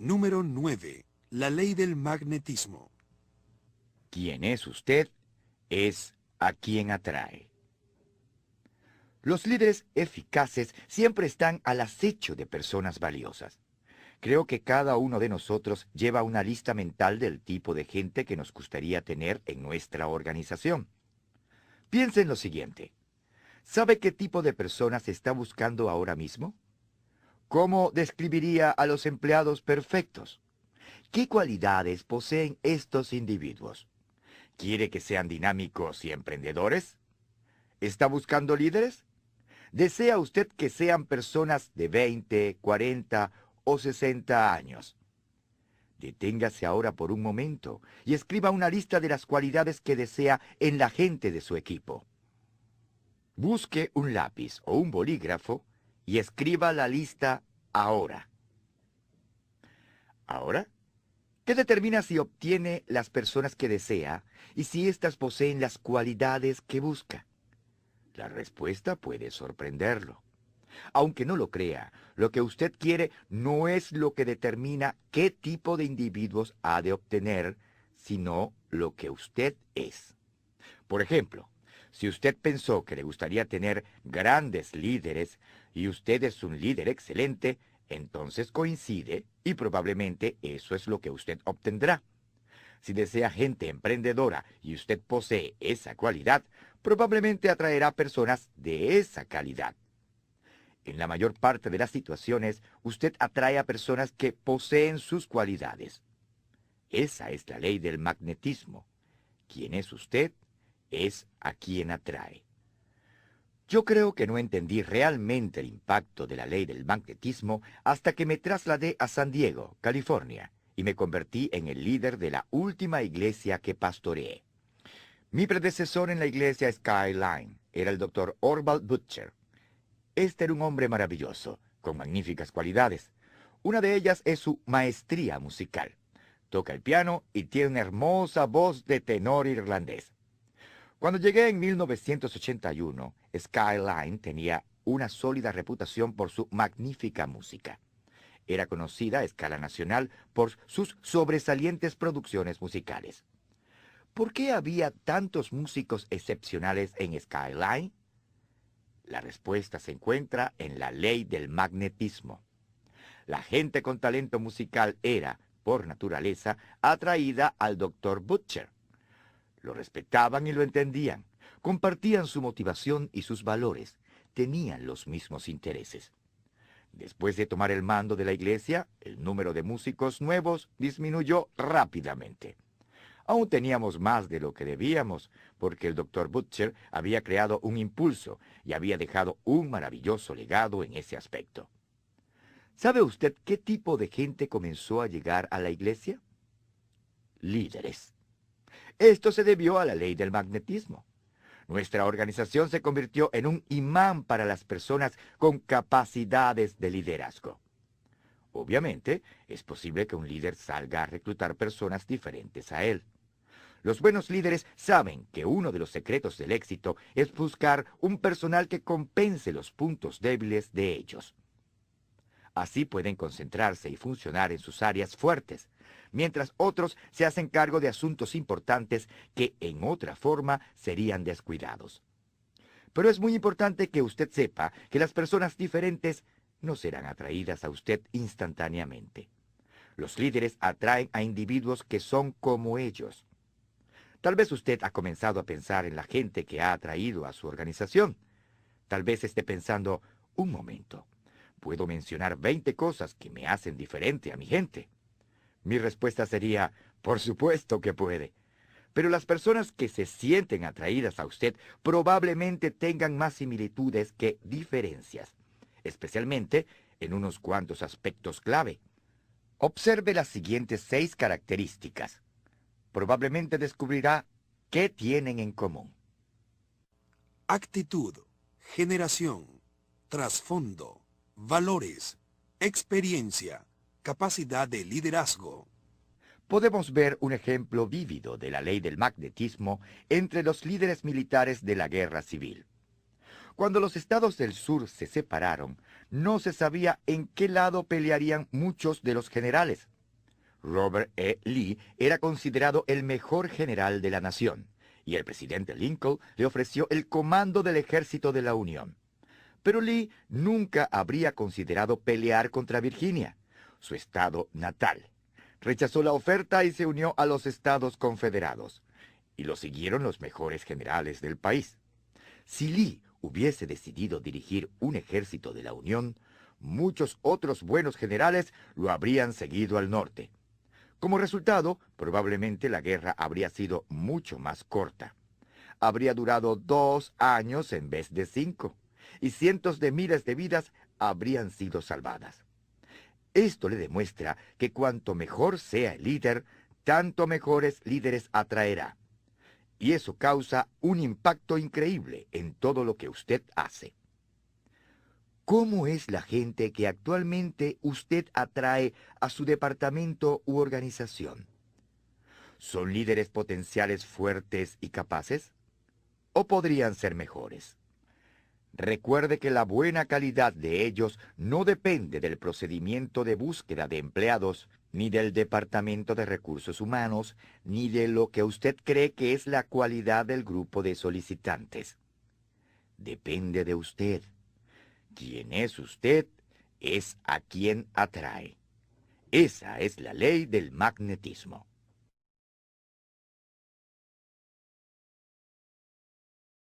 Número 9. La ley del magnetismo. Quien es usted es a quien atrae. Los líderes eficaces siempre están al acecho de personas valiosas. Creo que cada uno de nosotros lleva una lista mental del tipo de gente que nos gustaría tener en nuestra organización. Piensa en lo siguiente. ¿Sabe qué tipo de personas está buscando ahora mismo? ¿Cómo describiría a los empleados perfectos? ¿Qué cualidades poseen estos individuos? ¿Quiere que sean dinámicos y emprendedores? ¿Está buscando líderes? ¿Desea usted que sean personas de 20, 40 o 60 años? Deténgase ahora por un momento y escriba una lista de las cualidades que desea en la gente de su equipo. Busque un lápiz o un bolígrafo y escriba la lista ahora. Ahora, ¿qué determina si obtiene las personas que desea y si éstas poseen las cualidades que busca? La respuesta puede sorprenderlo. Aunque no lo crea, lo que usted quiere no es lo que determina qué tipo de individuos ha de obtener, sino lo que usted es. Por ejemplo, si usted pensó que le gustaría tener grandes líderes y usted es un líder excelente, entonces coincide y probablemente eso es lo que usted obtendrá. Si desea gente emprendedora y usted posee esa cualidad, probablemente atraerá personas de esa calidad. En la mayor parte de las situaciones, usted atrae a personas que poseen sus cualidades. Esa es la ley del magnetismo. Quien es usted es a quien atrae. Yo creo que no entendí realmente el impacto de la ley del magnetismo hasta que me trasladé a San Diego, California, y me convertí en el líder de la última iglesia que pastoreé. Mi predecesor en la iglesia Skyline era el Dr. Orville Butcher. Este era un hombre maravilloso, con magníficas cualidades. Una de ellas es su maestría musical. Toca el piano y tiene una hermosa voz de tenor irlandés. Cuando llegué en 1981, Skyline tenía una sólida reputación por su magnífica música. Era conocida a escala nacional por sus sobresalientes producciones musicales. ¿Por qué había tantos músicos excepcionales en Skyline? La respuesta se encuentra en la ley del magnetismo. La gente con talento musical era, por naturaleza, atraída al Dr. Butcher. Lo respetaban y lo entendían, compartían su motivación y sus valores, tenían los mismos intereses. Después de tomar el mando de la iglesia, el número de músicos nuevos disminuyó rápidamente. Aún teníamos más de lo que debíamos, porque el Dr. Butcher había creado un impulso y había dejado un maravilloso legado en ese aspecto. ¿Sabe usted qué tipo de gente comenzó a llegar a la iglesia? Líderes. Esto se debió a la ley del magnetismo. Nuestra organización se convirtió en un imán para las personas con capacidades de liderazgo. Obviamente, es posible que un líder salga a reclutar personas diferentes a él. Los buenos líderes saben que uno de los secretos del éxito es buscar un personal que compense los puntos débiles de ellos. Así pueden concentrarse y funcionar en sus áreas fuertes, mientras otros se hacen cargo de asuntos importantes que en otra forma serían descuidados. Pero es muy importante que usted sepa que las personas diferentes no serán atraídas a usted instantáneamente. Los líderes atraen a individuos que son como ellos. Tal vez usted ha comenzado a pensar en la gente que ha atraído a su organización. Tal vez esté pensando, un momento, ¿puedo mencionar 20 cosas que me hacen diferente a mi gente? Mi respuesta sería, por supuesto que puede. Pero las personas que se sienten atraídas a usted probablemente tengan más similitudes que diferencias, especialmente en unos cuantos aspectos clave. Observe las siguientes 6 características. Probablemente descubrirá qué tienen en común. Actitud, generación, trasfondo, valores, experiencia, capacidad de liderazgo. Podemos ver un ejemplo vívido de la ley del magnetismo entre los líderes militares de la guerra civil. Cuando los estados del sur se separaron, no se sabía en qué lado pelearían muchos de los generales. Robert E. Lee era considerado el mejor general de la nación, y el presidente Lincoln le ofreció el comando del ejército de la Unión. Pero Lee nunca habría considerado pelear contra Virginia, su estado natal. Rechazó la oferta y se unió a los Estados Confederados, y lo siguieron los mejores generales del país. Si Lee hubiese decidido dirigir un ejército de la Unión, muchos otros buenos generales lo habrían seguido al norte. Como resultado, probablemente la guerra habría sido mucho más corta. Habría durado 2 años en vez de 5, y cientos de miles de vidas habrían sido salvadas. Esto le demuestra que cuanto mejor sea el líder, tanto mejores líderes atraerá. Y eso causa un impacto increíble en todo lo que usted hace. ¿Cómo es la gente que actualmente usted atrae a su departamento u organización? ¿Son líderes potenciales fuertes y capaces? ¿O podrían ser mejores? Recuerde que la buena calidad de ellos no depende del procedimiento de búsqueda de empleados, ni del Departamento de Recursos Humanos, ni de lo que usted cree que es la cualidad del grupo de solicitantes. Depende de usted. Quien es usted es a quien atrae. Esa es la ley del magnetismo.